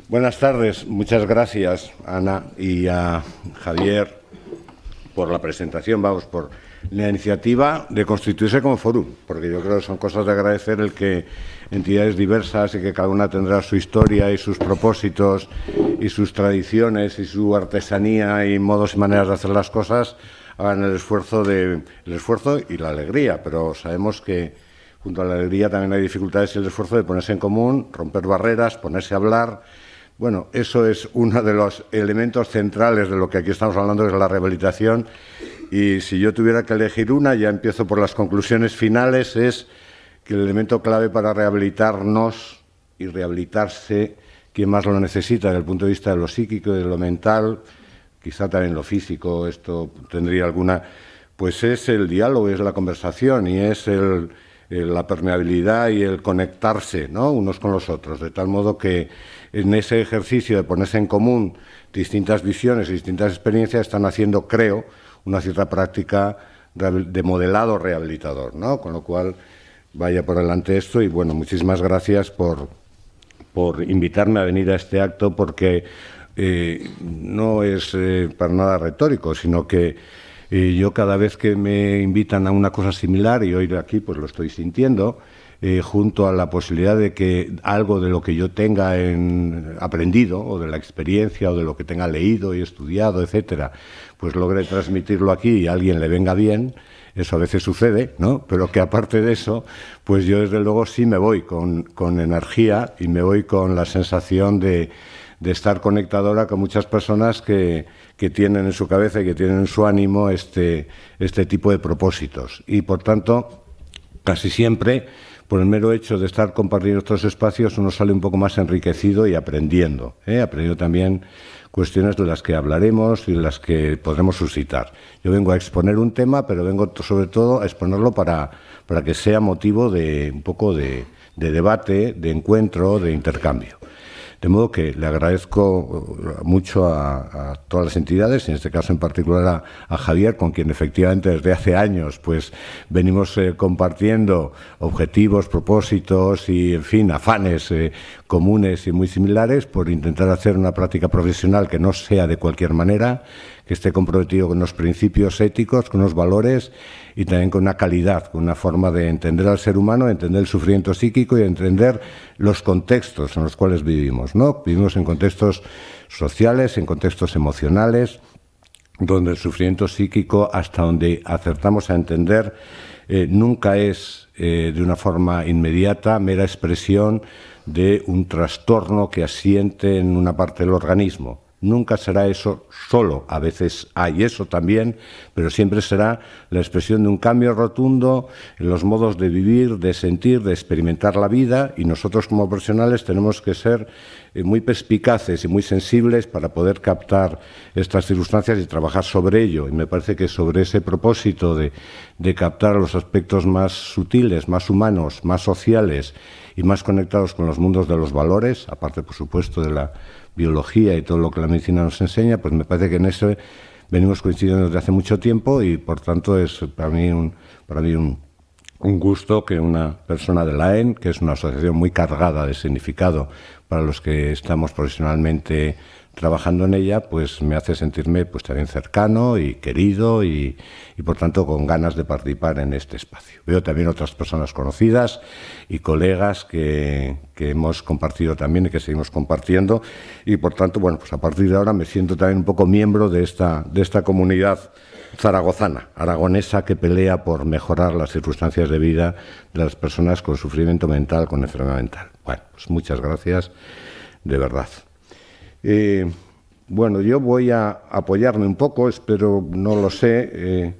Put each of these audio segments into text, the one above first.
Buenas tardes, muchas gracias, Ana, y a Javier por la presentación, por la iniciativa de constituirse como fórum, porque yo creo que son cosas de agradecer el que entidades diversas y que cada una tendrá su historia y sus propósitos y sus tradiciones y su artesanía y modos y maneras de hacer las cosas hagan el esfuerzo y la alegría, pero sabemos que junto a la alegría también hay dificultades y el esfuerzo de ponerse en común, romper barreras, ponerse a hablar. Bueno, eso es uno de los elementos centrales de lo que aquí estamos hablando, que es la rehabilitación. Y si yo tuviera que elegir una, ya empiezo por las conclusiones finales, es que el elemento clave para rehabilitarnos y rehabilitarse, quien más lo necesita desde el punto de vista de lo psíquico y de lo mental, quizá también lo físico, esto tendría alguna, pues es el diálogo, es la conversación y es la permeabilidad y el conectarse, ¿no?, unos con los otros, de tal modo que en ese ejercicio de ponerse en común distintas visiones y distintas experiencias están haciendo, creo, una cierta práctica de modelado rehabilitador, ¿no? Con lo cual vaya por delante esto y, bueno, muchísimas gracias por invitarme a venir a este acto, porque no es para nada retórico, sino que yo cada vez que me invitan a una cosa similar, y hoy aquí pues lo estoy sintiendo, junto a la posibilidad de que algo de lo que yo tenga aprendido, o de la experiencia, o de lo que tenga leído y estudiado, etcétera, pues logre transmitirlo aquí y a alguien le venga bien. Eso a veces sucede, ¿no? Pero que aparte de eso, pues yo desde luego sí me voy con energía y me voy con la sensación de estar conectadora con muchas personas que tienen en su cabeza y que tienen en su ánimo este tipo de propósitos. Y, por tanto, casi siempre, por el mero hecho de estar compartiendo estos espacios, uno sale un poco más enriquecido y aprendiendo. Aprendiendo también cuestiones de las que hablaremos y de las que podremos suscitar. Yo vengo a exponer un tema, pero vengo sobre todo a exponerlo para que sea motivo de un poco de debate, de encuentro, de intercambio. De modo que le agradezco mucho a todas las entidades, en este caso en particular a Javier, con quien efectivamente desde hace años pues venimos compartiendo objetivos, propósitos y, en fin, afanes comunes y muy similares por intentar hacer una práctica profesional que no sea de cualquier manera, que esté comprometido con unos principios éticos, con unos valores y también con una calidad, con una forma de entender al ser humano, de entender el sufrimiento psíquico y de entender los contextos en los cuales vivimos, ¿no? Vivimos en contextos sociales, en contextos emocionales, donde el sufrimiento psíquico, hasta donde acertamos a entender, nunca es de una forma inmediata mera expresión de un trastorno que asiente en una parte del organismo. Nunca será eso solo, a veces hay eso también, pero siempre será la expresión de un cambio rotundo en los modos de vivir, de sentir, de experimentar la vida, y nosotros como profesionales tenemos que ser muy perspicaces y muy sensibles para poder captar estas circunstancias y trabajar sobre ello. Y me parece que sobre ese propósito de captar los aspectos más sutiles, más humanos, más sociales y más conectados con los mundos de los valores, aparte, por supuesto, de la biología y todo lo que la medicina nos enseña, pues me parece que en eso venimos coincidiendo desde hace mucho tiempo y, por tanto, es para mí un gusto que una persona de la AEN, que es una asociación muy cargada de significado para los que estamos profesionalmente trabajando en ella, pues me hace sentirme pues también cercano y querido y por tanto con ganas de participar en este espacio. Veo también otras personas conocidas y colegas que hemos compartido también y que seguimos compartiendo, y por tanto, bueno, pues a partir de ahora me siento también un poco miembro de esta comunidad zaragozana, aragonesa, que pelea por mejorar las circunstancias de vida de las personas con sufrimiento mental, con enfermedad mental. Bueno, pues muchas gracias, de verdad. Bueno, yo voy a apoyarme un poco, espero, no lo sé,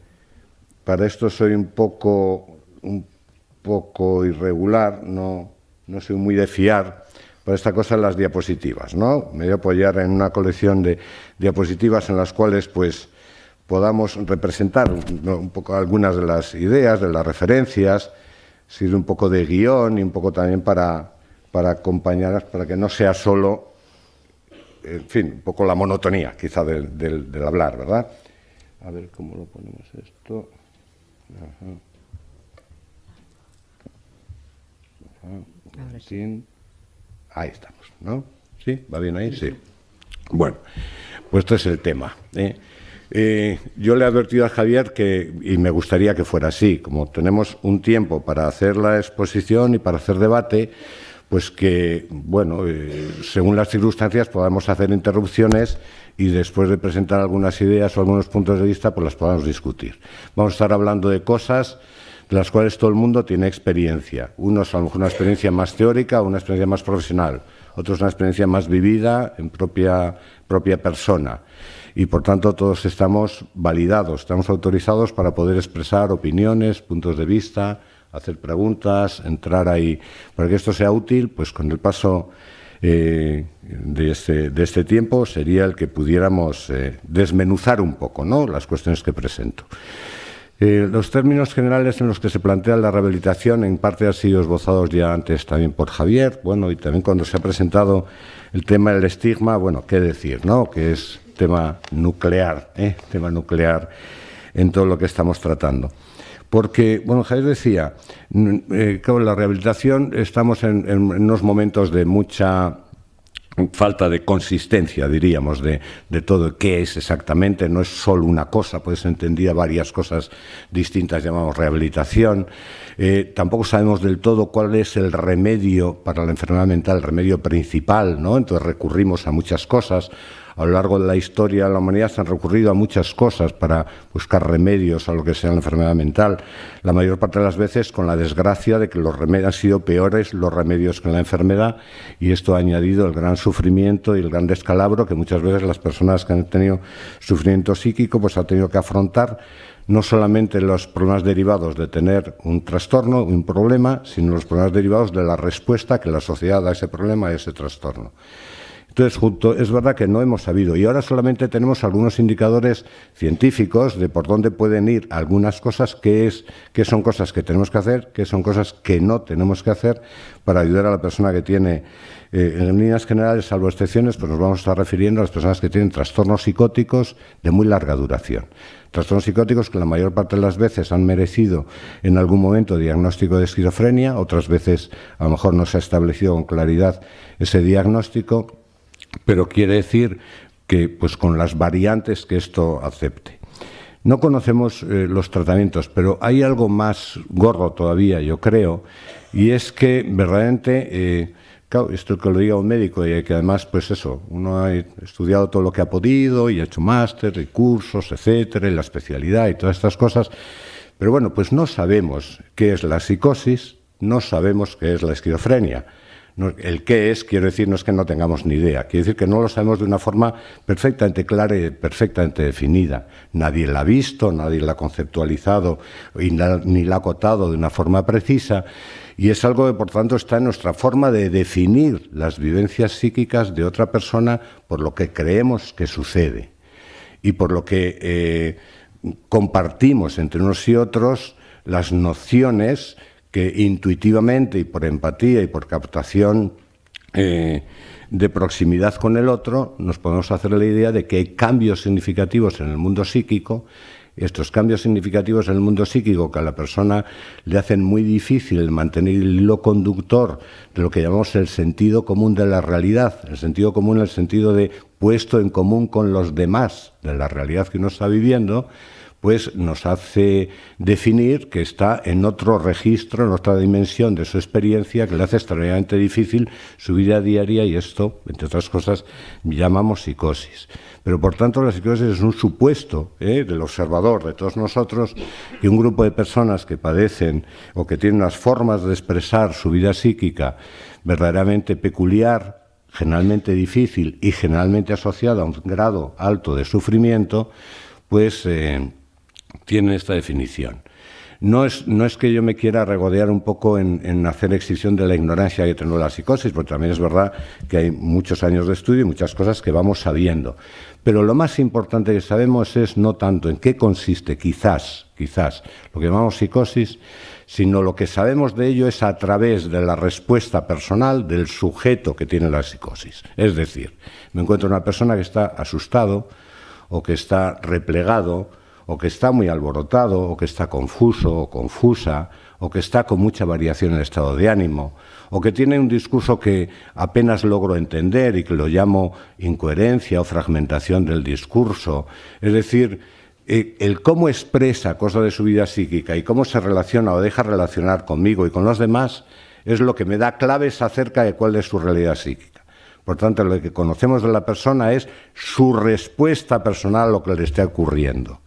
para esto soy un poco irregular, no soy muy de fiar para esta cosa las diapositivas, ¿no? Me voy a apoyar en una colección de diapositivas en las cuales pues podamos representar un poco algunas de las ideas, de las referencias, sirve un poco de guión y un poco también para acompañar, para que no sea solo, en fin, un poco la monotonía quizá del hablar, ¿verdad? A ver cómo lo ponemos esto. Ajá. Ajá. Ahí estamos, ¿no? ¿Sí? ¿Va bien ahí? Sí. Bueno, pues este es el tema, yo le he advertido a Javier y me gustaría que fuera así, como tenemos un tiempo para hacer la exposición y para hacer debate, pues que, bueno, según las circunstancias podamos hacer interrupciones y después de presentar algunas ideas o algunos puntos de vista, pues las podamos discutir. Vamos a estar hablando de cosas de las cuales todo el mundo tiene experiencia. Unos a lo mejor una experiencia más teórica, una experiencia más profesional, otros una experiencia más vivida en propia persona. Y, por tanto, todos estamos validados, estamos autorizados para poder expresar opiniones, puntos de vista, hacer preguntas, entrar ahí. Para que esto sea útil, pues con el paso de este tiempo sería el que pudiéramos desmenuzar un poco, ¿no?, las cuestiones que presento. Los términos generales en los que se plantea la rehabilitación en parte han sido esbozados ya antes también por Javier, bueno, y también cuando se ha presentado el tema del estigma, bueno, qué decir, ¿no?, que es tema nuclear en todo lo que estamos tratando. Porque, bueno, Javier decía, claro, la rehabilitación estamos en unos momentos de mucha falta de consistencia, diríamos, de todo qué es exactamente. No es solo una cosa, puede ser entendida varias cosas distintas, llamamos rehabilitación. Tampoco sabemos del todo cuál es el remedio para la enfermedad mental, el remedio principal, ¿no? Entonces recurrimos a muchas cosas. A lo largo de la historia de la humanidad se han recurrido a muchas cosas para buscar remedios a lo que sea la enfermedad mental. La mayor parte de las veces con la desgracia de que los remedios han sido peores los remedios que la enfermedad, y esto ha añadido el gran sufrimiento y el gran descalabro que muchas veces las personas que han tenido sufrimiento psíquico pues han tenido que afrontar, no solamente los problemas derivados de tener un trastorno, un problema, sino los problemas derivados de la respuesta que la sociedad da a ese problema, a ese trastorno. Entonces, es verdad que no hemos sabido, y ahora solamente tenemos algunos indicadores científicos de por dónde pueden ir algunas cosas, qué son cosas que tenemos que hacer, qué son cosas que no tenemos que hacer para ayudar a la persona que tiene, en líneas generales, salvo excepciones, pues nos vamos a estar refiriendo a las personas que tienen trastornos psicóticos de muy larga duración. Trastornos psicóticos que la mayor parte de las veces han merecido en algún momento diagnóstico de esquizofrenia, otras veces a lo mejor no se ha establecido con claridad ese diagnóstico, pero quiere decir que, pues, con las variantes que esto acepte. No conocemos los tratamientos, pero hay algo más gordo todavía, yo creo, y es que verdaderamente, claro, esto que lo diga un médico, y que además, pues eso, uno ha estudiado todo lo que ha podido y ha hecho máster y cursos, etcétera, y la especialidad y todas estas cosas, pero bueno, pues no sabemos qué es la psicosis, no sabemos qué es la esquizofrenia. El qué es, quiero decir, no es que no tengamos ni idea, quiero decir que no lo sabemos de una forma perfectamente clara y perfectamente definida. Nadie la ha visto, nadie la ha conceptualizado ni la ha acotado de una forma precisa, y es algo que, por tanto, está en nuestra forma de definir las vivencias psíquicas de otra persona por lo que creemos que sucede y por lo que compartimos entre unos y otros las nociones que intuitivamente y por empatía y por captación de proximidad con el otro nos podemos hacer la idea de que hay cambios significativos en el mundo psíquico. Estos cambios significativos en el mundo psíquico que a la persona le hacen muy difícil mantener el hilo conductor de lo que llamamos el sentido común de la realidad, el sentido común en el sentido de puesto en común con los demás de la realidad que uno está viviendo, pues nos hace definir que está en otro registro, en otra dimensión de su experiencia, que le hace extraordinariamente difícil su vida diaria, y esto, entre otras cosas, llamamos psicosis. Pero, por tanto, la psicosis es un supuesto del observador, de todos nosotros, que un grupo de personas que padecen o que tienen unas formas de expresar su vida psíquica verdaderamente peculiar, generalmente difícil y generalmente asociada a un grado alto de sufrimiento, pues tienen esta definición. No es que yo me quiera regodear un poco en hacer exhibición de la ignorancia que tengo de la psicosis, porque también es verdad que hay muchos años de estudio y muchas cosas que vamos sabiendo. Pero lo más importante que sabemos es no tanto en qué consiste, quizás, lo que llamamos psicosis, sino lo que sabemos de ello es a través de la respuesta personal del sujeto que tiene la psicosis. Es decir, me encuentro una persona que está asustado o que está replegado, o que está muy alborotado, o que está confuso o confusa, o que está con mucha variación en el estado de ánimo, o que tiene un discurso que apenas logro entender y que lo llamo incoherencia o fragmentación del discurso. Es decir, el cómo expresa cosas de su vida psíquica y cómo se relaciona o deja relacionar conmigo y con los demás es lo que me da claves acerca de cuál es su realidad psíquica. Por tanto, lo que conocemos de la persona es su respuesta personal a lo que le esté ocurriendo.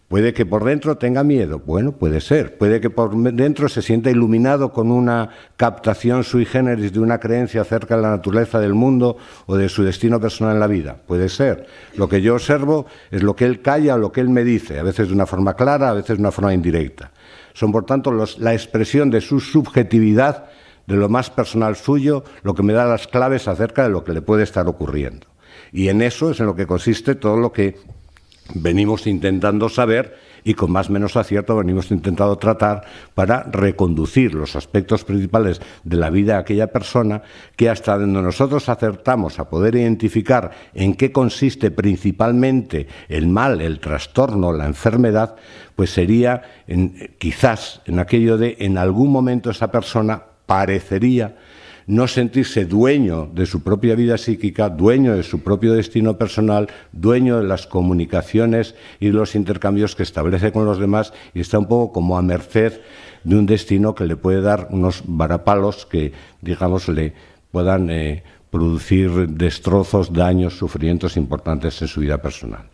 Puede que por dentro tenga miedo, bueno, puede ser. Puede que por dentro se sienta iluminado con una captación sui generis de una creencia acerca de la naturaleza del mundo o de su destino personal en la vida, puede ser. Lo que yo observo es lo que él calla o lo que él me dice, a veces de una forma clara, a veces de una forma indirecta. Son, por tanto, la expresión de su subjetividad, de lo más personal suyo, lo que me da las claves acerca de lo que le puede estar ocurriendo. Y en eso es en lo que consiste todo lo que venimos intentando saber y con más o menos acierto venimos intentando tratar para reconducir los aspectos principales de la vida de aquella persona que hasta donde nosotros acertamos a poder identificar en qué consiste principalmente el mal, el trastorno, la enfermedad, pues sería quizás en aquello de en algún momento esa persona parecería no sentirse dueño de su propia vida psíquica, dueño de su propio destino personal, dueño de las comunicaciones y los intercambios que establece con los demás y está un poco como a merced de un destino que le puede dar unos varapalos que, digamos, le puedan producir destrozos, daños, sufrimientos importantes en su vida personal.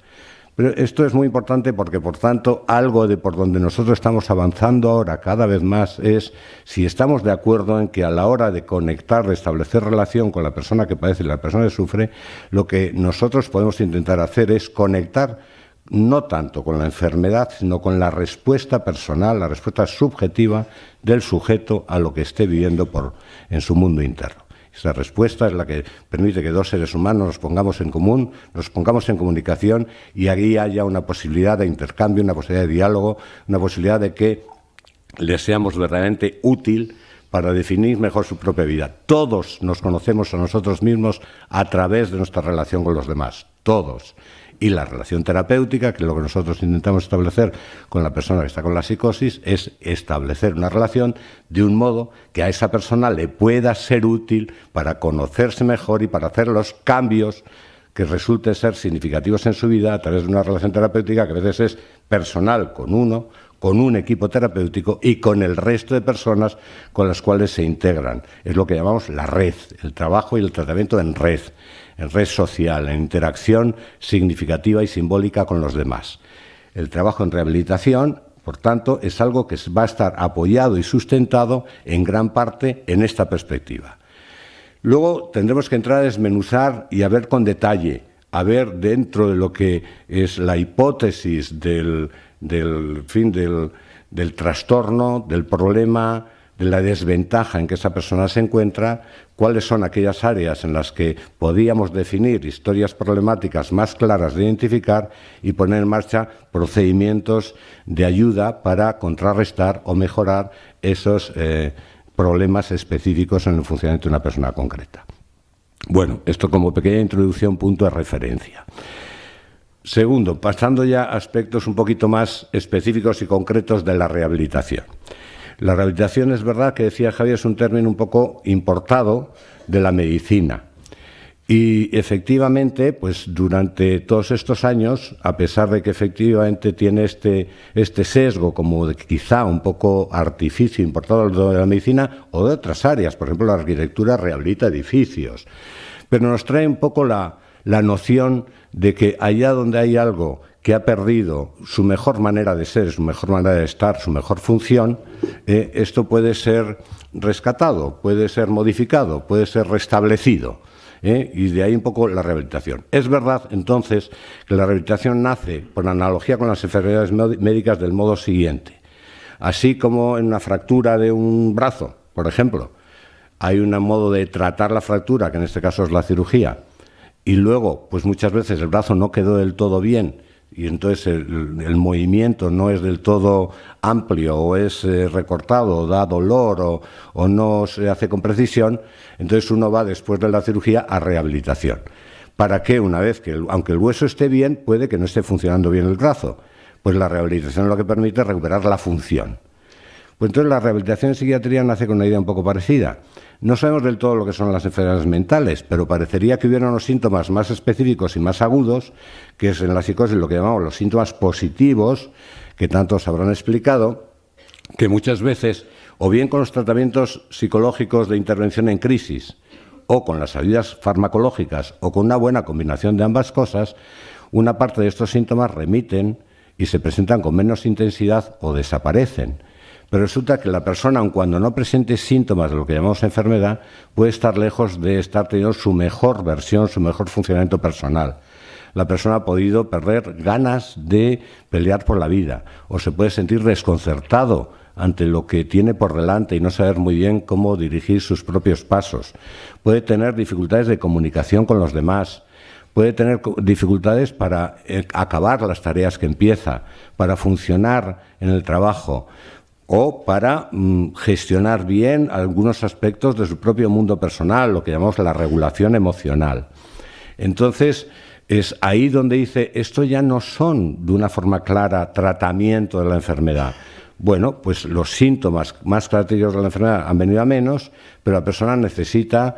Pero esto es muy importante porque, por tanto, algo de por donde nosotros estamos avanzando ahora cada vez más es si estamos de acuerdo en que a la hora de conectar, de establecer relación con la persona que padece y la persona que sufre, lo que nosotros podemos intentar hacer es conectar no tanto con la enfermedad, sino con la respuesta personal, la respuesta subjetiva del sujeto a lo que esté viviendo en su mundo interno. Esa respuesta es la que permite que dos seres humanos nos pongamos en común, nos pongamos en comunicación y ahí haya una posibilidad de intercambio, una posibilidad de diálogo, una posibilidad de que les seamos verdaderamente útil para definir mejor su propia vida. Todos nos conocemos a nosotros mismos a través de nuestra relación con los demás, todos. Y la relación terapéutica, que es lo que nosotros intentamos establecer con la persona que está con la psicosis, es establecer una relación de un modo que a esa persona le pueda ser útil para conocerse mejor y para hacer los cambios que resulten ser significativos en su vida a través de una relación terapéutica que a veces es personal con uno, con un equipo terapéutico y con el resto de personas con las cuales se integran. Es lo que llamamos la red, el trabajo y el tratamiento en red social, en interacción significativa y simbólica con los demás. El trabajo en rehabilitación, por tanto, es algo que va a estar apoyado y sustentado en gran parte en esta perspectiva. Luego tendremos que entrar a desmenuzar y a ver con detalle, a ver dentro de lo que es la hipótesis del trastorno, del problema, de la desventaja en que esa persona se encuentra, cuáles son aquellas áreas en las que podíamos definir historias problemáticas más claras de identificar y poner en marcha procedimientos de ayuda para contrarrestar o mejorar esos problemas específicos en el funcionamiento de una persona concreta. Bueno, esto como pequeña introducción, punto de referencia. Segundo, pasando ya a aspectos un poquito más específicos y concretos de la rehabilitación. La rehabilitación, es verdad que decía Javier, es un término un poco importado de la medicina. Y efectivamente, pues durante todos estos años, a pesar de que efectivamente tiene este sesgo como de quizá un poco artificio importado de la medicina o de otras áreas, por ejemplo, la arquitectura rehabilita edificios, pero nos trae un poco la noción de que allá donde hay algo que ha perdido su mejor manera de ser, su mejor manera de estar, su mejor función, esto puede ser rescatado, puede ser modificado, puede ser restablecido. Y de ahí un poco la rehabilitación. Es verdad, entonces, que la rehabilitación nace, por analogía con las enfermedades médicas, del modo siguiente. Así como en una fractura de un brazo, por ejemplo, hay un modo de tratar la fractura, que en este caso es la cirugía, y luego, pues muchas veces el brazo no quedó del todo bien, y entonces el movimiento no es del todo amplio o es recortado o da dolor o no se hace con precisión, entonces uno va después de la cirugía a rehabilitación. ¿Para qué? Una vez que, aunque el hueso esté bien, puede que no esté funcionando bien el brazo. Pues la rehabilitación lo que permite es recuperar la función. Pues entonces la rehabilitación en psiquiatría nace con una idea un poco parecida. No sabemos del todo lo que son las enfermedades mentales, pero parecería que hubiera unos síntomas más específicos y más agudos, que es en la psicosis lo que llamamos los síntomas positivos, que tantos habrán explicado, que muchas veces, o bien con los tratamientos psicológicos de intervención en crisis, o con las ayudas farmacológicas, o con una buena combinación de ambas cosas, una parte de estos síntomas remiten y se presentan con menos intensidad o desaparecen. Pero resulta que la persona, aun cuando no presente síntomas de lo que llamamos enfermedad, puede estar lejos de estar teniendo su mejor versión, su mejor funcionamiento personal. La persona ha podido perder ganas de pelear por la vida, o se puede sentir desconcertado ante lo que tiene por delante y no saber muy bien cómo dirigir sus propios pasos. Puede tener dificultades de comunicación con los demás, puede tener dificultades para acabar las tareas que empieza, para funcionar en el trabajo, o para gestionar bien algunos aspectos de su propio mundo personal, lo que llamamos la regulación emocional. Entonces, es ahí donde dice, esto ya no son de una forma clara tratamiento de la enfermedad. Bueno, pues los síntomas más característicos de la enfermedad han venido a menos, pero la persona necesita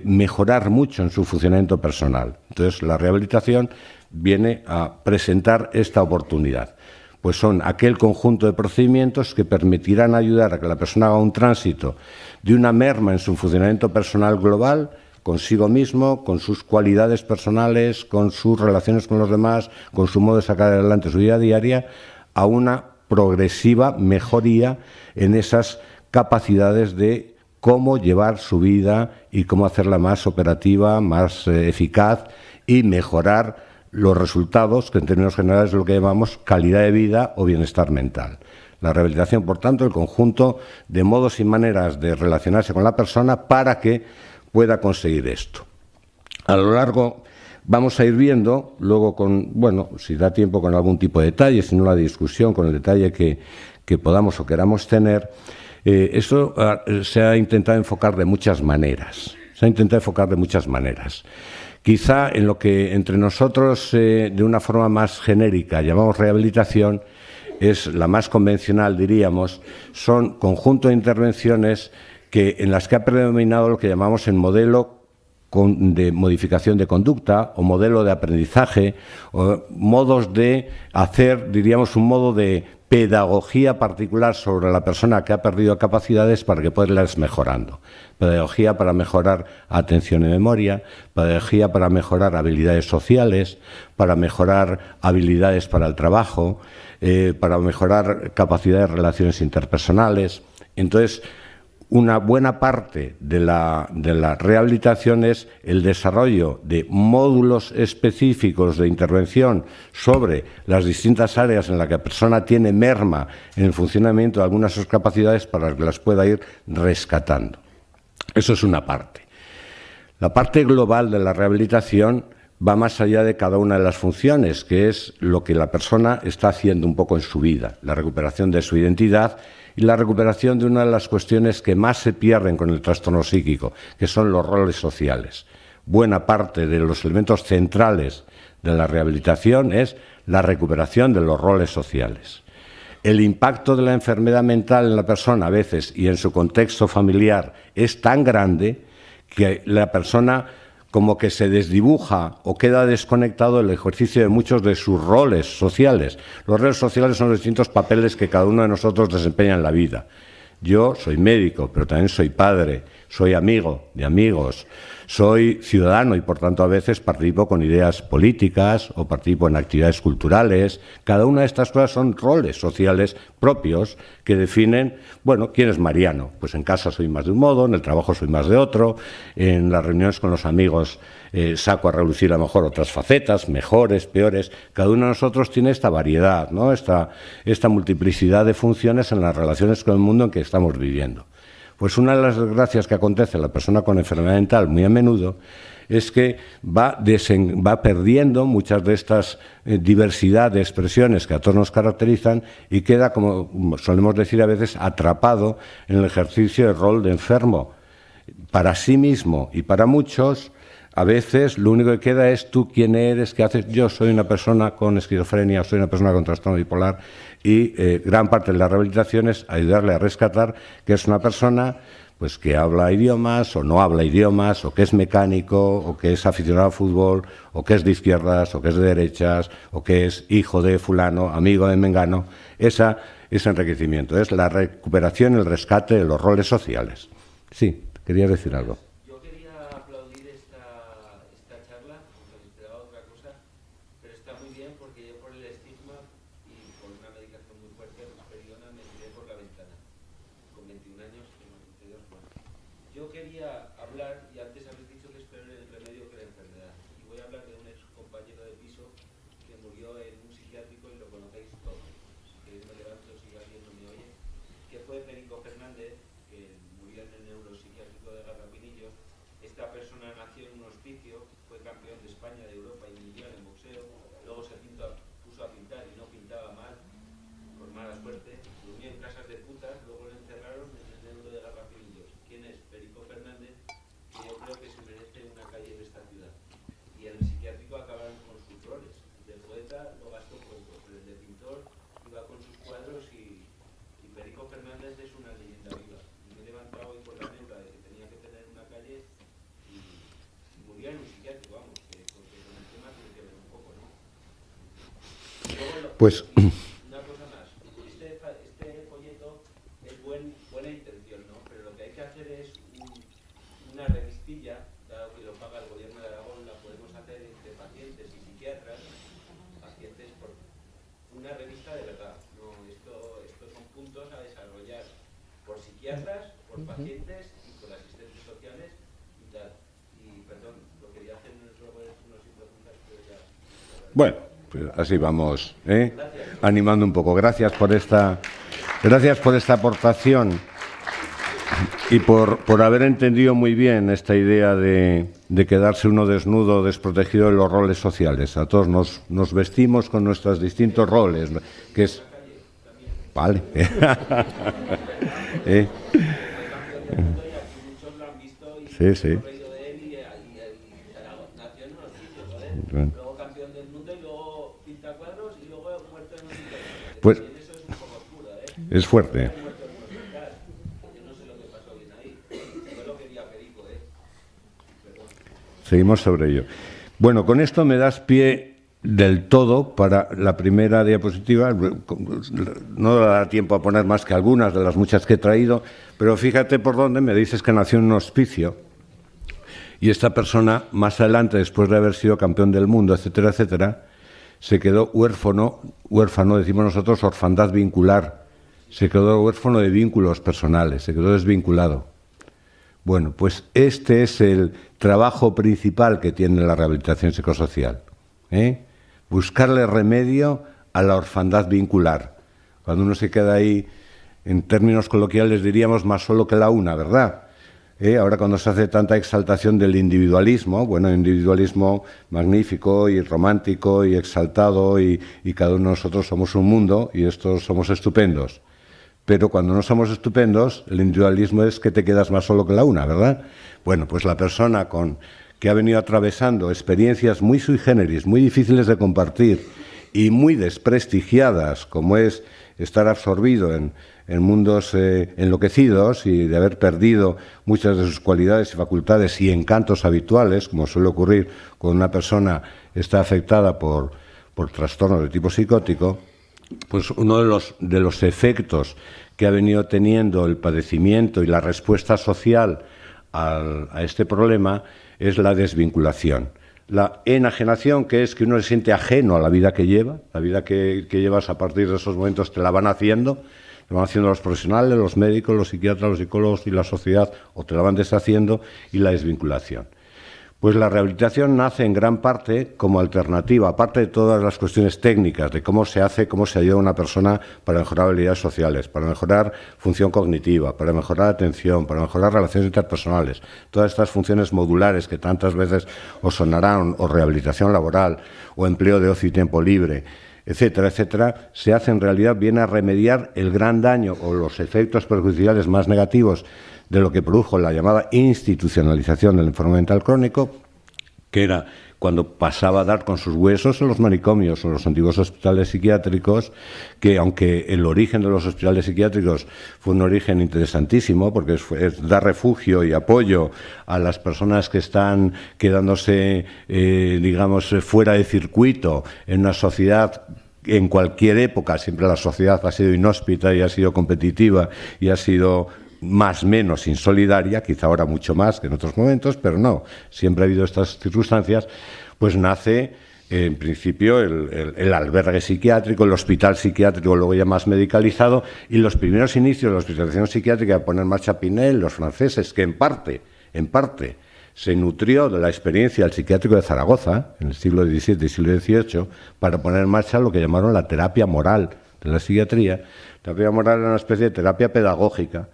mejorar mucho en su funcionamiento personal. Entonces, la rehabilitación viene a presentar esta oportunidad. Pues son aquel conjunto de procedimientos que permitirán ayudar a que la persona haga un tránsito de una merma en su funcionamiento personal global, consigo mismo, con sus cualidades personales, con sus relaciones con los demás, con su modo de sacar adelante su vida diaria, a una progresiva mejoría en esas capacidades de cómo llevar su vida y cómo hacerla más operativa, más eficaz y mejorar los resultados, que en términos generales es lo que llamamos calidad de vida o bienestar mental. La rehabilitación, por tanto, el conjunto de modos y maneras de relacionarse con la persona para que pueda conseguir esto. A lo largo vamos a ir viendo, luego con, bueno, si da tiempo con algún tipo de detalle, si no la discusión, con el detalle que podamos o queramos tener, esto se ha intentado enfocar de muchas maneras. Quizá en lo que entre nosotros, de una forma más genérica, llamamos rehabilitación, es la más convencional, diríamos, son conjunto de intervenciones en las que ha predominado lo que llamamos el modelo de modificación de conducta o modelo de aprendizaje, o modos de hacer, diríamos, un modo de pedagogía particular sobre la persona que ha perdido capacidades para que pueda irlas mejorando. Pedagogía para mejorar atención y memoria, pedagogía para mejorar habilidades sociales, para mejorar habilidades para el trabajo, para mejorar capacidades de relaciones interpersonales. Entonces, una buena parte de la rehabilitación es el desarrollo de módulos específicos de intervención sobre las distintas áreas en las que la persona tiene merma en el funcionamiento de algunas de sus capacidades para que las pueda ir rescatando. Eso es una parte. La parte global de la rehabilitación va más allá de cada una de las funciones, que es lo que la persona está haciendo un poco en su vida, la recuperación de su identidad y la recuperación de una de las cuestiones que más se pierden con el trastorno psíquico, que son los roles sociales. Buena parte de los elementos centrales de la rehabilitación es la recuperación de los roles sociales. El impacto de la enfermedad mental en la persona a veces y en su contexto familiar es tan grande que la persona como que se desdibuja o queda desconectado del ejercicio de muchos de sus roles sociales. Los roles sociales son los distintos papeles que cada uno de nosotros desempeña en la vida. Yo soy médico, pero también soy padre, soy amigo de amigos, soy ciudadano y por tanto a veces participo con ideas políticas o participo en actividades culturales. Cada una de estas cosas son roles sociales propios que definen, bueno, ¿quién es Mariano? Pues en casa soy más de un modo, en el trabajo soy más de otro, en las reuniones con los amigos saco a relucir a lo mejor otras facetas, mejores, peores. Cada uno de nosotros tiene esta variedad, ¿no? Esta multiplicidad de funciones en las relaciones con el mundo en que estamos viviendo. Pues una de las desgracias que acontece a la persona con enfermedad mental muy a menudo es que va perdiendo muchas de estas diversidad de expresiones que a todos nos caracterizan y queda, como solemos decir a veces, atrapado en el ejercicio del rol de enfermo para sí mismo y para muchos, A veces lo único que queda es tú quién eres, qué haces. Yo soy una persona con esquizofrenia, soy una persona con trastorno bipolar y gran parte de la rehabilitación es ayudarle a rescatar que es una persona pues que habla idiomas o no habla idiomas, o que es mecánico, o que es aficionado al fútbol, o que es de izquierdas, o que es de derechas, o que es hijo de fulano, amigo de mengano. Ese enriquecimiento es la recuperación, el rescate de los roles sociales. Sí, querías decir algo. Yo quería aplaudir esta charla, aunque me esperaba otra cosa, pero está muy bien porque yo por el estigma y por una medicación muy fuerte, risperidona, me tiré por la ventana. Con 21 años, tengo 22, bueno. Yo quería hablar, y antes habéis dicho que es peor el remedio que la enfermedad, y voy a hablar de un ex compañero de piso que murió en un psiquiátrico y lo conocéis todos. Si queréis me levanto si alguien no me oye, que fue Perico Fernández, que murió en el neuropsiquiátrico de Garrapinillos. Esta persona nació en un hospicio, fue campeón de España, de Europa y mundial en boxeo, luego se puso a pintar y no pintaba mal, por mala suerte, durmió en casas de putas, luego lo encerraron en el neuro de Garrapinillos. ¿Quién es? Perico Fernández, que yo creo que se merece una calle de esta ciudad. Y en el psiquiátrico acabaron con sus roles. El de poeta lo gastó poco, pero el de pintor iba con sus cuadros y Perico Fernández es una leyenda viva. Y me he levantado hoy por la neura de que tenía que tener una calle y murió en un psiquiátrico, vamos, porque con el tema tiene que ver un poco, ¿no? Pues una cosa más, este folleto es buena intención, ¿no? Pero lo que hay que hacer es una revistilla, dado que lo paga el gobierno de Aragón, la podemos hacer entre pacientes y psiquiatras, pacientes por una revista de verdad, ¿no? Estos son puntos a desarrollar por psiquiatras, por pacientes y por asistentes sociales y tal. Y perdón, lo quería hacer luego unos y preguntas, pero ya. bueno, pues así vamos, animando un poco. Gracias por esta aportación y por haber entendido muy bien esta idea de quedarse uno desnudo, desprotegido de los roles sociales. A todos nos vestimos con nuestros distintos roles, que es... Vale. Sí, sí. Luego campeón del mundo y luego pinta cuadros y luego muerto en un sitio. Pues eso es un poco oscuro, es fuerte. Yo no sé lo que pasó bien ahí. Yo lo quería Perico, Perdón. Seguimos sobre ello. Bueno, con esto me das pie del todo para la primera diapositiva. No da tiempo a poner más que algunas de las muchas que he traído, pero fíjate por dónde me dices que nació en un hospicio. Y esta persona, más adelante, después de haber sido campeón del mundo, etcétera, etcétera, se quedó huérfano, decimos nosotros, orfandad vincular. Se quedó huérfano de vínculos personales, se quedó desvinculado. Bueno, pues este es el trabajo principal que tiene la rehabilitación psicosocial. Buscarle remedio a la orfandad vincular. Cuando uno se queda ahí, en términos coloquiales diríamos más solo que la una, ¿verdad? Ahora cuando se hace tanta exaltación del individualismo, bueno, individualismo magnífico y romántico y exaltado y cada uno de nosotros somos un mundo y estos somos estupendos. Pero cuando no somos estupendos, el individualismo es que te quedas más solo que la una, ¿verdad? Bueno, pues la persona que ha venido atravesando experiencias muy sui generis, muy difíciles de compartir y muy desprestigiadas, como es estar absorbido en mundos enloquecidos y de haber perdido muchas de sus cualidades y facultades y encantos habituales, como suele ocurrir cuando una persona está afectada por trastornos de tipo psicótico, pues uno de los efectos que ha venido teniendo el padecimiento y la respuesta social a este problema es la desvinculación. La enajenación, que es que uno se siente ajeno a la vida que lleva, la vida que llevas a partir de esos momentos te la van haciendo los profesionales, los médicos, los psiquiatras, los psicólogos y la sociedad, o te la van deshaciendo, y la desvinculación. Pues la rehabilitación nace en gran parte como alternativa, aparte de todas las cuestiones técnicas, de cómo se hace, cómo se ayuda a una persona para mejorar habilidades sociales, para mejorar función cognitiva, para mejorar atención, para mejorar relaciones interpersonales, todas estas funciones modulares que tantas veces os sonarán, o rehabilitación laboral, o empleo de ocio y tiempo libre, etcétera, etcétera, se hace en realidad viene a remediar el gran daño o los efectos perjudiciales más negativos de lo que produjo la llamada institucionalización del enfermo mental crónico, que era cuando pasaba a dar con sus huesos en los manicomios o en los antiguos hospitales psiquiátricos, que aunque el origen de los hospitales psiquiátricos fue un origen interesantísimo, porque es dar refugio y apoyo a las personas que están quedándose, digamos, fuera de circuito en una sociedad. En cualquier época siempre la sociedad ha sido inhóspita y ha sido competitiva y ha sido más o menos insolidaria, quizá ahora mucho más que en otros momentos, pero no, siempre ha habido estas circunstancias, pues nace en principio el albergue psiquiátrico, el hospital psiquiátrico, luego ya más medicalizado, y los primeros inicios de la hospitalización psiquiátrica de poner en marcha Pinel, los franceses, que en parte, se nutrió de la experiencia del psiquiátrico de Zaragoza, en el siglo XVII y siglo XVIII, para poner en marcha lo que llamaron la terapia moral de la psiquiatría. La terapia moral era una especie de terapia pedagógica,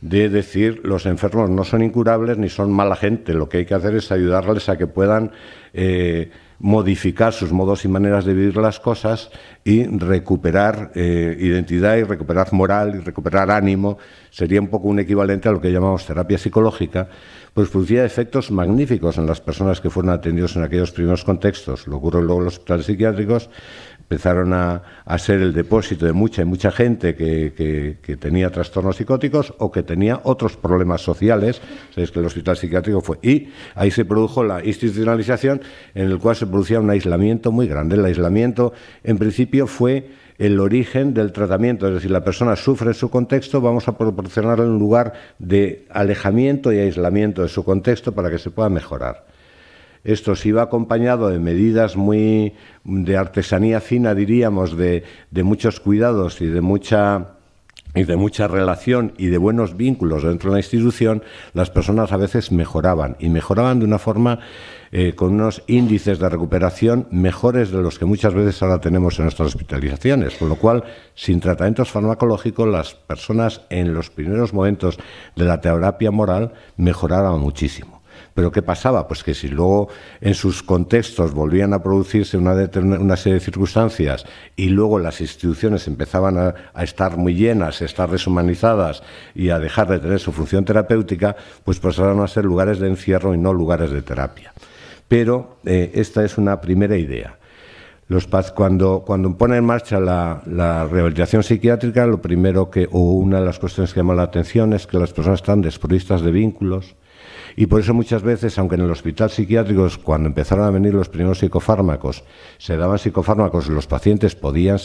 de decir, los enfermos no son incurables ni son mala gente, lo que hay que hacer es ayudarles a que puedan modificar sus modos y maneras de vivir las cosas y recuperar identidad y recuperar moral y recuperar ánimo. Sería un poco un equivalente a lo que llamamos terapia psicológica, pues producía efectos magníficos en las personas que fueron atendidos en aquellos primeros contextos. Lo ocurre luego en los hospitales psiquiátricos, empezaron a ser el depósito de mucha gente que tenía trastornos psicóticos o que tenía otros problemas sociales. Sabéis que el hospital psiquiátrico fue... Y ahí se produjo la institucionalización, en el cual se producía un aislamiento muy grande. El aislamiento, en principio, fue el origen del tratamiento, es decir, la persona sufre en su contexto, vamos a proporcionarle un lugar de alejamiento y aislamiento de su contexto para que se pueda mejorar. Esto se iba acompañado de medidas muy de artesanía fina, diríamos, de muchos cuidados y de mucha relación y de buenos vínculos dentro de la institución. Las personas a veces mejoraban, y mejoraban de una forma con unos índices de recuperación mejores de los que muchas veces ahora tenemos en nuestras hospitalizaciones, con lo cual, sin tratamientos farmacológicos, las personas en los primeros momentos de la terapia moral mejoraban muchísimo. ¿Pero qué pasaba? Pues que si luego en sus contextos volvían a producirse una serie de circunstancias y luego las instituciones empezaban a estar muy llenas, a estar deshumanizadas y a dejar de tener su función terapéutica, pues pasaron a ser lugares de encierro y no lugares de terapia. Pero esta es una primera idea. Cuando pone en marcha la rehabilitación psiquiátrica, lo primero una de las cuestiones que llama la atención es que las personas están desprovistas de vínculos. Y por eso muchas veces, aunque en el hospital psiquiátrico, cuando empezaron a venir los primeros psicofármacos, se daban psicofármacos, los pacientes podían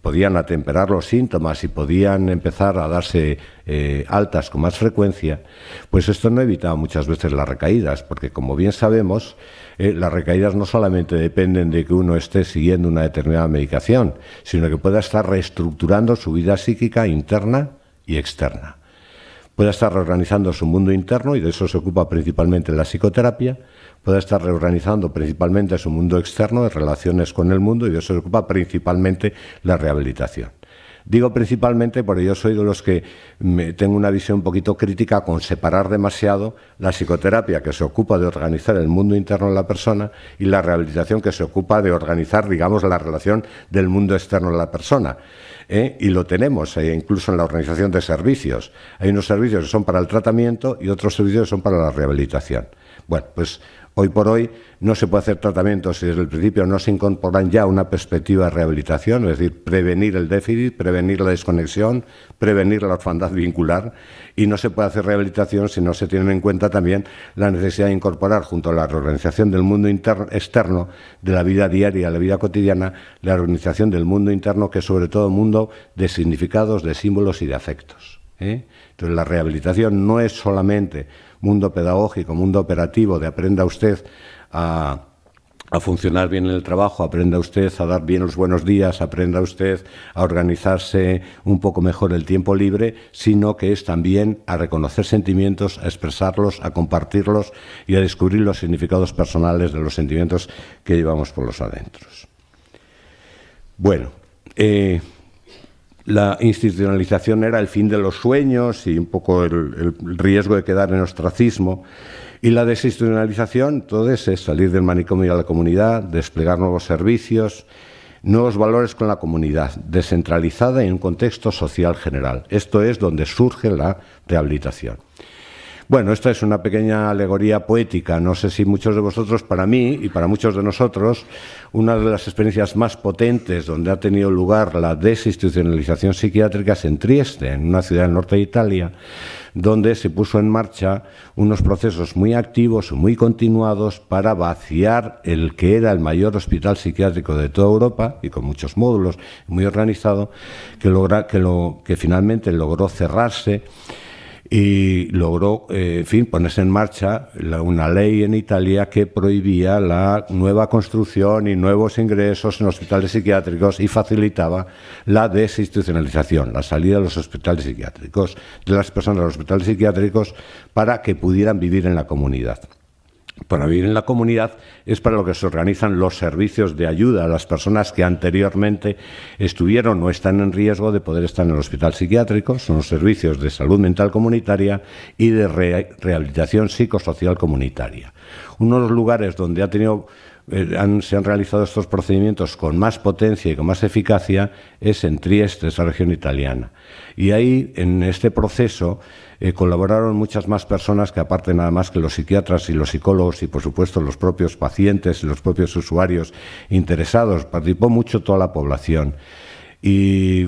podían atemperar los síntomas y podían empezar a darse altas con más frecuencia, pues esto no evitaba muchas veces las recaídas, porque como bien sabemos, las recaídas no solamente dependen de que uno esté siguiendo una determinada medicación, sino que pueda estar reestructurando su vida psíquica interna y externa. Pueda estar reorganizando su mundo interno, y de eso se ocupa principalmente la psicoterapia, pueda estar reorganizando principalmente su mundo externo, de relaciones con el mundo, y de eso se ocupa principalmente la rehabilitación. Digo principalmente porque yo soy de los que tengo una visión un poquito crítica con separar demasiado la psicoterapia, que se ocupa de organizar el mundo interno de la persona, y la rehabilitación, que se ocupa de organizar, digamos, la relación del mundo externo de la persona. Y lo tenemos incluso en la organización de servicios. Hay unos servicios que son para el tratamiento y otros servicios que son para la rehabilitación. Bueno, pues hoy por hoy no se puede hacer tratamiento si desde el principio no se incorporan ya una perspectiva de rehabilitación, es decir, prevenir el déficit, prevenir la desconexión, prevenir la orfandad vincular, y no se puede hacer rehabilitación si no se tiene en cuenta también la necesidad de incorporar, junto a la reorganización del mundo externo, de la vida diaria, la vida cotidiana, la organización del mundo interno, que es sobre todo un mundo de significados, de símbolos y de afectos. Entonces, la rehabilitación no es solamente mundo pedagógico, mundo operativo, de aprenda usted a funcionar bien en el trabajo, aprenda usted a dar bien los buenos días, aprenda usted a organizarse un poco mejor el tiempo libre, sino que es también a reconocer sentimientos, a expresarlos, a compartirlos y a descubrir los significados personales de los sentimientos que llevamos por los adentros. Bueno, la institucionalización era el fin de los sueños y un poco el riesgo de quedar en ostracismo. Y la desinstitucionalización, entonces, es salir del manicomio a la comunidad, desplegar nuevos servicios, nuevos valores con la comunidad, descentralizada y en un contexto social general. Esto es donde surge la rehabilitación. Bueno, esta es una pequeña alegoría poética. No sé si muchos de vosotros, para mí y para muchos de nosotros, una de las experiencias más potentes donde ha tenido lugar la desinstitucionalización psiquiátrica es en Trieste, en una ciudad del norte de Italia, donde se puso en marcha unos procesos muy activos, muy continuados para vaciar el que era el mayor hospital psiquiátrico de toda Europa y con muchos módulos, muy organizado, que finalmente logró cerrarse y logró, ponerse en marcha una ley en Italia que prohibía la nueva construcción y nuevos ingresos en hospitales psiquiátricos y facilitaba la desinstitucionalización, la salida de los hospitales psiquiátricos, de las personas de los hospitales psiquiátricos para que pudieran vivir en la comunidad. Para vivir en la comunidad es para lo que se organizan los servicios de ayuda a las personas que anteriormente estuvieron o están en riesgo de poder estar en el hospital psiquiátrico. Son los servicios de salud mental comunitaria y de rehabilitación psicosocial comunitaria. Uno de los lugares donde se han realizado estos procedimientos con más potencia y con más eficacia es en Trieste, esa región italiana. Y ahí, en este proceso, colaboraron muchas más personas que, aparte nada más que los psiquiatras y los psicólogos y, por supuesto, los propios pacientes y los propios usuarios interesados. Participó mucho toda la población. Y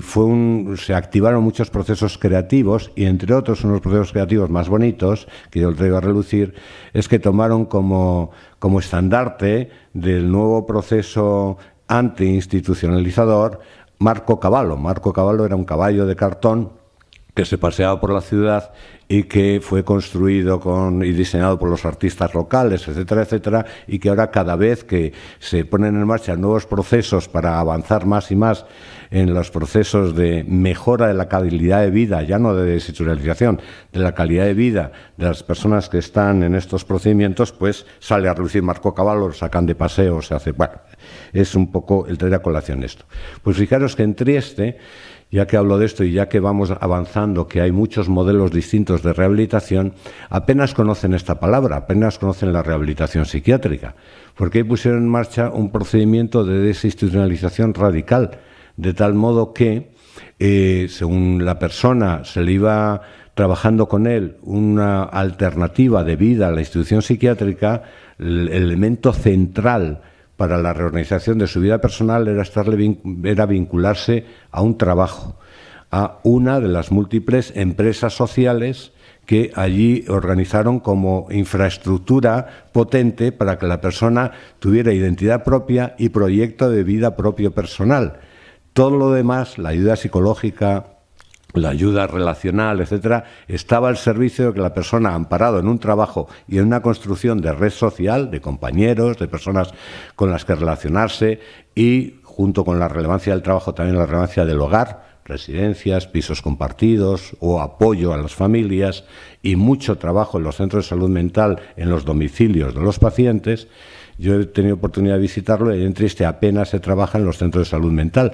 se activaron muchos procesos creativos y, entre otros, unos procesos creativos más bonitos, que yo traigo a relucir, es que tomaron como estandarte del nuevo proceso antiinstitucionalizador Marco Cavallo. Marco Cavallo era un caballo de cartón que se paseaba por la ciudad y que fue construido y diseñado por los artistas locales, etcétera, etcétera, y que ahora cada vez que se ponen en marcha nuevos procesos para avanzar más y más en los procesos de mejora de la calidad de vida, ya no de desinstitucionalización, de la calidad de vida de las personas que están en estos procedimientos, pues sale a relucir Marco Cavallo, lo sacan de paseo, se hace... Bueno, es un poco el traer a colación esto. Pues fijaros que en Trieste, ya que hablo de esto y ya que vamos avanzando, que hay muchos modelos distintos de rehabilitación, apenas conocen esta palabra, apenas conocen la rehabilitación psiquiátrica, porque ahí pusieron en marcha un procedimiento de desinstitucionalización radical, de tal modo que, según la persona se le iba trabajando con él una alternativa de vida a la institución psiquiátrica, el elemento central para la reorganización de su vida personal era vincularse a un trabajo, a una de las múltiples empresas sociales que allí organizaron como infraestructura potente para que la persona tuviera identidad propia y proyecto de vida propio personal. Todo lo demás, la ayuda psicológica, la ayuda relacional, etcétera, estaba al servicio de que la persona, amparado en un trabajo y en una construcción de red social, de compañeros, de personas con las que relacionarse y, junto con la relevancia del trabajo, también la relevancia del hogar, residencias, pisos compartidos o apoyo a las familias y mucho trabajo en los centros de salud mental, en los domicilios de los pacientes. Yo he tenido oportunidad de visitarlo y en Trieste apenas se trabaja en los centros de salud mental.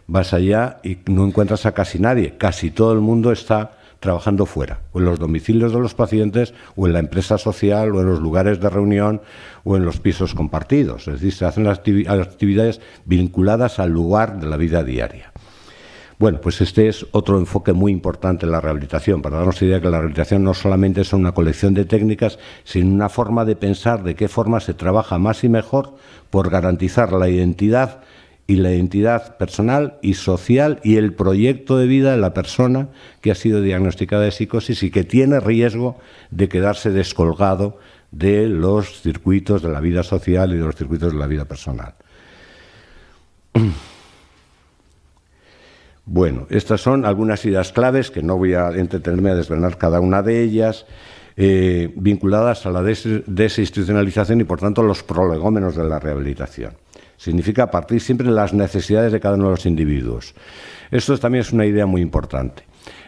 Vas allá y no encuentras a casi nadie. Casi todo el mundo está trabajando fuera, o en los domicilios de los pacientes, o en la empresa social, o en los lugares de reunión, o en los pisos compartidos. Es decir, se hacen las actividades vinculadas al lugar de la vida diaria. Bueno, pues este es otro enfoque muy importante en la rehabilitación, para darnos idea de que la rehabilitación no solamente es una colección de técnicas, sino una forma de pensar de qué forma se trabaja más y mejor por garantizar la identidad personal y social y el proyecto de vida de la persona que ha sido diagnosticada de psicosis y que tiene riesgo de quedarse descolgado de los circuitos de la vida social y de los circuitos de la vida personal. Bueno, estas son algunas ideas claves que no voy a entretenerme a desvelar cada una de ellas, vinculadas a la desinstitucionalización y, por tanto, los prolegómenos de la rehabilitación. Significa partir siempre de las necesidades de cada uno de los individuos. Esto también es una idea muy importante.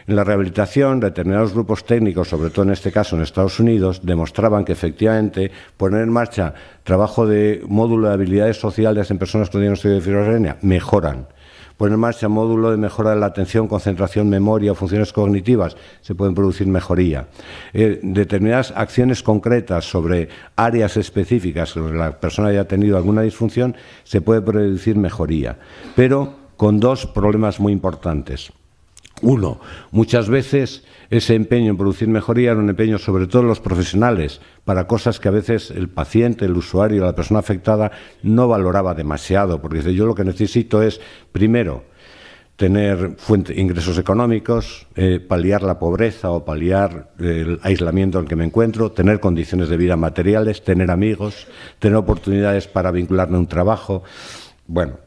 En la rehabilitación, determinados grupos técnicos, sobre todo en este caso en Estados Unidos, demostraban que efectivamente poner en marcha trabajo de módulo de habilidades sociales en personas con diagnóstico de esquizofrenia mejoran. Poner en marcha módulo de mejora de la atención, concentración, memoria o funciones cognitivas, se pueden producir mejoría. Determinadas acciones concretas sobre áreas específicas sobre la persona haya tenido alguna disfunción, se puede producir mejoría, pero con dos problemas muy importantes. Uno, muchas veces ese empeño en producir mejoría era un empeño sobre todo en los profesionales para cosas que a veces el paciente, el usuario, la persona afectada no valoraba demasiado, porque dice, yo lo que necesito es, primero, tener ingresos económicos, paliar la pobreza o paliar el aislamiento en el que me encuentro, tener condiciones de vida materiales, tener amigos, tener oportunidades para vincularme a un trabajo. Bueno,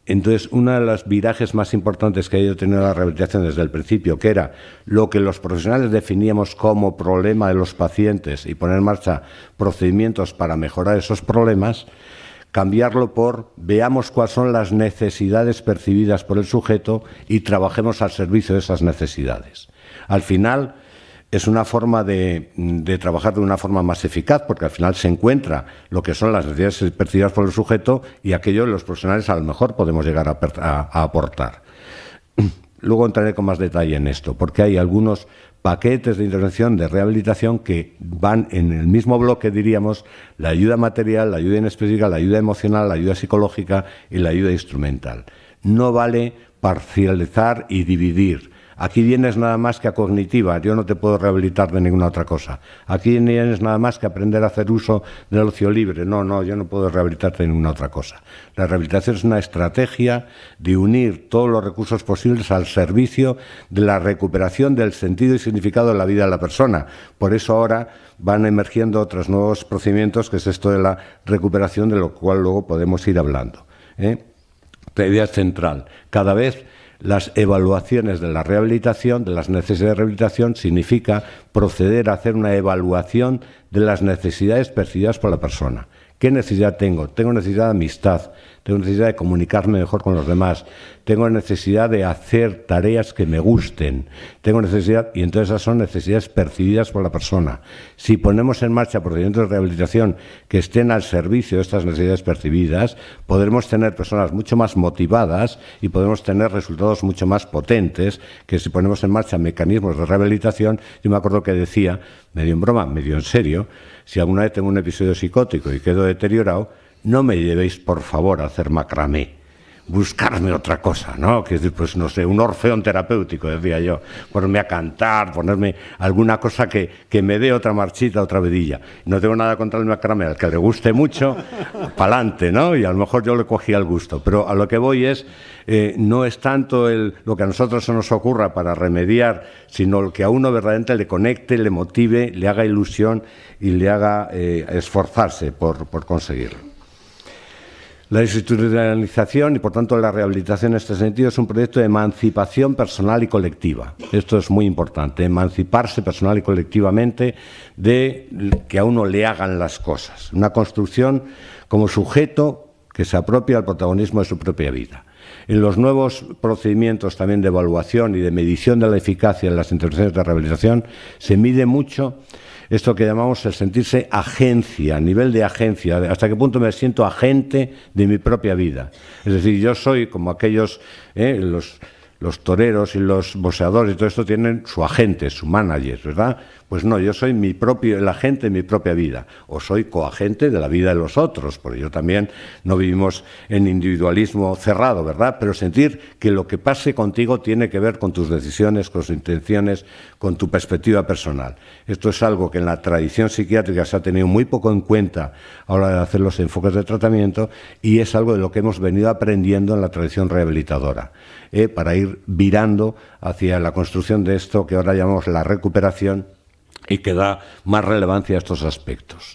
entonces uno de los virajes más importantes que ha ido teniendo la rehabilitación desde el principio, que era lo que los profesionales definíamos como problema de los pacientes y poner en marcha procedimientos para mejorar esos problemas, cambiarlo por veamos cuáles son las necesidades percibidas por el sujeto y trabajemos al servicio de esas necesidades. Al final es una forma de trabajar de una forma más eficaz, porque al final se encuentra lo que son las necesidades percibidas por el sujeto y aquello los profesionales a lo mejor podemos llegar a aportar. Luego entraré con más detalle en esto, porque hay algunos paquetes de intervención, de rehabilitación, que van en el mismo bloque, diríamos, la ayuda material, la ayuda inespecífica, la ayuda emocional, la ayuda psicológica y la ayuda instrumental. No vale parcializar y dividir. Aquí vienes nada más que a cognitiva, yo no te puedo rehabilitar de ninguna otra cosa. Aquí vienes nada más que a aprender a hacer uso del ocio libre. No, yo no puedo rehabilitarte de ninguna otra cosa. La rehabilitación es una estrategia de unir todos los recursos posibles al servicio de la recuperación del sentido y significado de la vida de la persona. Por eso ahora van emergiendo otros nuevos procedimientos, que es esto de la recuperación, de lo cual luego podemos ir hablando. La idea central. Cada vez las evaluaciones de la rehabilitación, de las necesidades de rehabilitación, significa proceder a hacer una evaluación de las necesidades percibidas por la persona. ¿Qué necesidad tengo? Tengo necesidad de amistad, tengo necesidad de comunicarme mejor con los demás, tengo necesidad de hacer tareas que me gusten, tengo necesidad, y entonces esas son necesidades percibidas por la persona. Si ponemos en marcha procedimientos de rehabilitación que estén al servicio de estas necesidades percibidas, podremos tener personas mucho más motivadas y podemos tener resultados mucho más potentes que si ponemos en marcha mecanismos de rehabilitación. Yo me acuerdo que decía, medio en broma, medio en serio, si alguna vez tengo un episodio psicótico y quedo deteriorado, no me llevéis, por favor, a hacer macramé. Buscarme otra cosa, ¿no? Que es decir, pues no sé, un orfeón terapéutico, decía yo. Ponerme a cantar, ponerme alguna cosa que me dé otra marchita, otra vidilla. No tengo nada contra el macramé, al que le guste mucho, pa'lante, ¿no? Y a lo mejor yo le cogía el gusto. Pero a lo que voy es, no es tanto lo que a nosotros se nos ocurra para remediar, sino lo que a uno verdaderamente le conecte, le motive, le haga ilusión y le haga esforzarse por conseguirlo. La institucionalización y, por tanto, la rehabilitación en este sentido es un proyecto de emancipación personal y colectiva. Esto es muy importante, emanciparse personal y colectivamente de que a uno le hagan las cosas. Una construcción como sujeto que se apropia al protagonismo de su propia vida. En los nuevos procedimientos también de evaluación y de medición de la eficacia en las intervenciones de rehabilitación se mide mucho esto que llamamos el sentirse agencia, a nivel de agencia, hasta qué punto me siento agente de mi propia vida. Es decir, yo soy como aquellos, los toreros y los boxeadores y todo esto tienen su agente, su manager, ¿verdad? Pues no, yo soy el agente de mi propia vida, o soy coagente de la vida de los otros, porque yo también no vivimos en individualismo cerrado, ¿verdad? Pero sentir que lo que pase contigo tiene que ver con tus decisiones, con tus intenciones, con tu perspectiva personal. Esto es algo que en la tradición psiquiátrica se ha tenido muy poco en cuenta a la hora de hacer los enfoques de tratamiento, y es algo de lo que hemos venido aprendiendo en la tradición rehabilitadora, para ir virando hacia la construcción de esto que ahora llamamos la recuperación, y que da más relevancia a estos aspectos.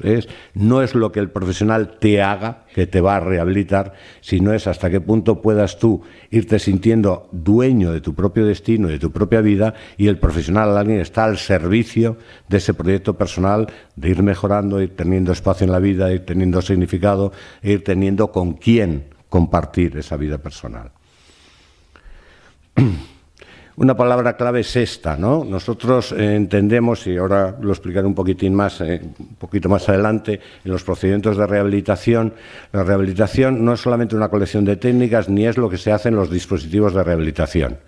No es lo que el profesional te haga que te va a rehabilitar, sino es hasta qué punto puedas tú irte sintiendo dueño de tu propio destino y de tu propia vida, y el profesional, alguien, está al servicio de ese proyecto personal, de ir mejorando, ir teniendo espacio en la vida, ir teniendo significado, e ir teniendo con quién compartir esa vida personal. Una palabra clave es esta, ¿no? Nosotros entendemos, y ahora lo explicaré un poquito más adelante, en los procedimientos de rehabilitación, la rehabilitación no es solamente una colección de técnicas, ni es lo que se hace en los dispositivos de rehabilitación.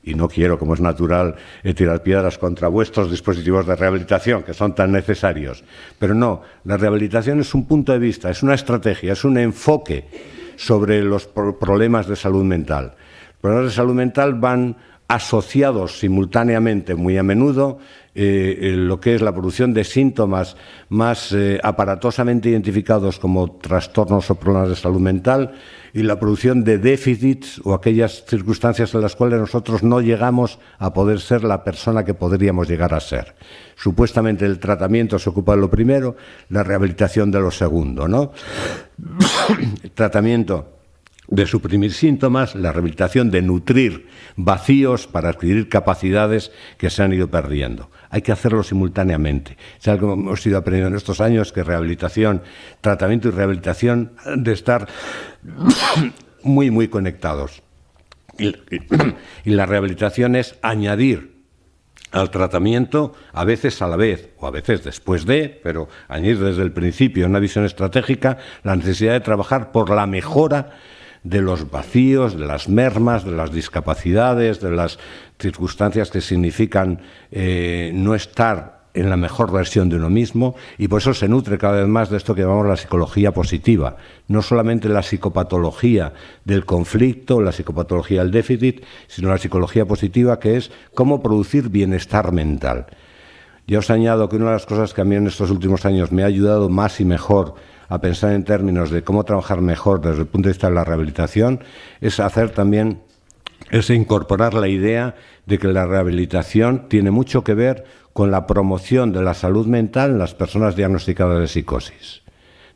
Y no quiero, como es natural, tirar piedras contra vuestros dispositivos de rehabilitación, que son tan necesarios. Pero no, la rehabilitación es un punto de vista, es una estrategia, es un enfoque sobre los problemas de salud mental. Los problemas de salud mental van asociados simultáneamente muy a menudo lo que es la producción de síntomas más aparatosamente identificados como trastornos o problemas de salud mental y la producción de déficits o aquellas circunstancias en las cuales nosotros no llegamos a poder ser la persona que podríamos llegar a ser. Supuestamente el tratamiento se ocupa de lo primero, la rehabilitación de lo segundo, ¿no? El tratamiento de suprimir síntomas, la rehabilitación de nutrir vacíos para adquirir capacidades que se han ido perdiendo. Hay que hacerlo simultáneamente. Es algo que hemos ido aprendiendo en estos años, que rehabilitación, tratamiento y rehabilitación han de estar muy, muy conectados. Y la rehabilitación es añadir al tratamiento, a veces a la vez o a veces después de, pero añadir desde el principio una visión estratégica, la necesidad de trabajar por la mejora de los vacíos, de las mermas, de las discapacidades, de las circunstancias que significan no estar en la mejor versión de uno mismo, y por eso se nutre cada vez más de esto que llamamos la psicología positiva, no solamente la psicopatología del conflicto, la psicopatología del déficit, sino la psicología positiva, que es cómo producir bienestar mental. Ya os añado que una de las cosas que a mí en estos últimos años me ha ayudado más y mejor a pensar en términos de cómo trabajar mejor desde el punto de vista de la rehabilitación, es hacer también, es incorporar la idea de que la rehabilitación tiene mucho que ver con la promoción de la salud mental en las personas diagnosticadas de psicosis.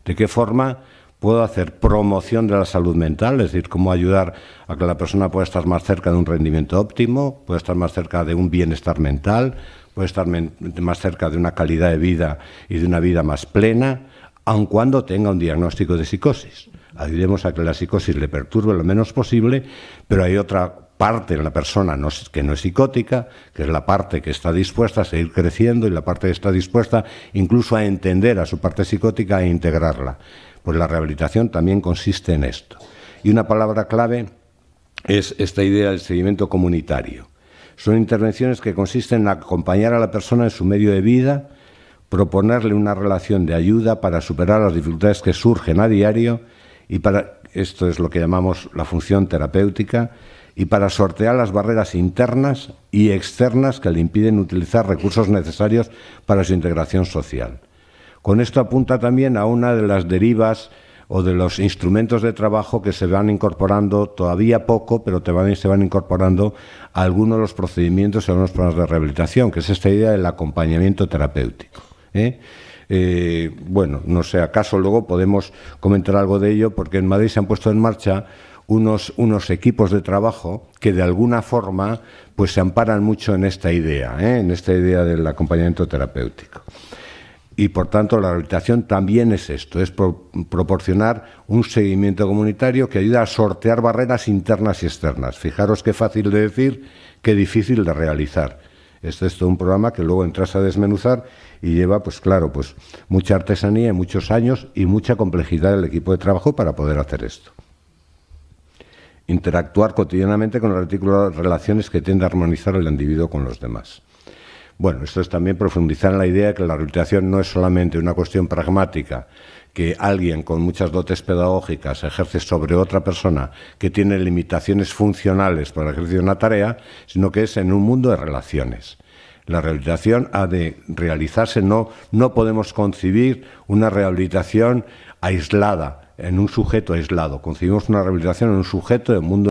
¿De qué forma puedo hacer promoción de la salud mental? Es decir, cómo ayudar a que la persona pueda estar más cerca de un rendimiento óptimo, pueda estar más cerca de un bienestar mental, puede estar más cerca de una calidad de vida y de una vida más plena, aun cuando tenga un diagnóstico de psicosis. Ayudemos a que la psicosis le perturbe lo menos posible, pero hay otra parte en la persona que no es psicótica, que es la parte que está dispuesta a seguir creciendo y la parte que está dispuesta incluso a entender a su parte psicótica e integrarla. Pues la rehabilitación también consiste en esto. Y una palabra clave es esta idea del seguimiento comunitario. Son intervenciones que consisten en acompañar a la persona en su medio de vida, proponerle una relación de ayuda para superar las dificultades que surgen a diario, y para esto es lo que llamamos la función terapéutica, y para sortear las barreras internas y externas que le impiden utilizar recursos necesarios para su integración social. Con esto apunta también a una de las derivas o de los instrumentos de trabajo que se van incorporando, todavía poco, pero también se van incorporando a algunos de los procedimientos y algunos programas de rehabilitación, que es esta idea del acompañamiento terapéutico. Bueno, no sé, acaso luego podemos comentar algo de ello, porque en Madrid se han puesto en marcha unos equipos de trabajo que de alguna forma pues se amparan mucho en esta idea del acompañamiento terapéutico. Y por tanto la rehabilitación también es esto, es proporcionar un seguimiento comunitario que ayuda a sortear barreras internas y externas. Fijaros qué fácil de decir, qué difícil de realizar. Este es todo un programa que luego entras a desmenuzar y lleva, pues claro, pues mucha artesanía, muchos años y mucha complejidad del equipo de trabajo para poder hacer esto. Interactuar cotidianamente con las articuladas relaciones que tiende a armonizar el individuo con los demás. Bueno, esto es también profundizar en la idea de que la rehabilitación no es solamente una cuestión pragmática, que alguien con muchas dotes pedagógicas ejerce sobre otra persona que tiene limitaciones funcionales para el ejercicio de una tarea, sino que es en un mundo de relaciones. La rehabilitación ha de realizarse, no podemos concebir una rehabilitación aislada, en un sujeto aislado. Concebimos una rehabilitación en un sujeto del mundo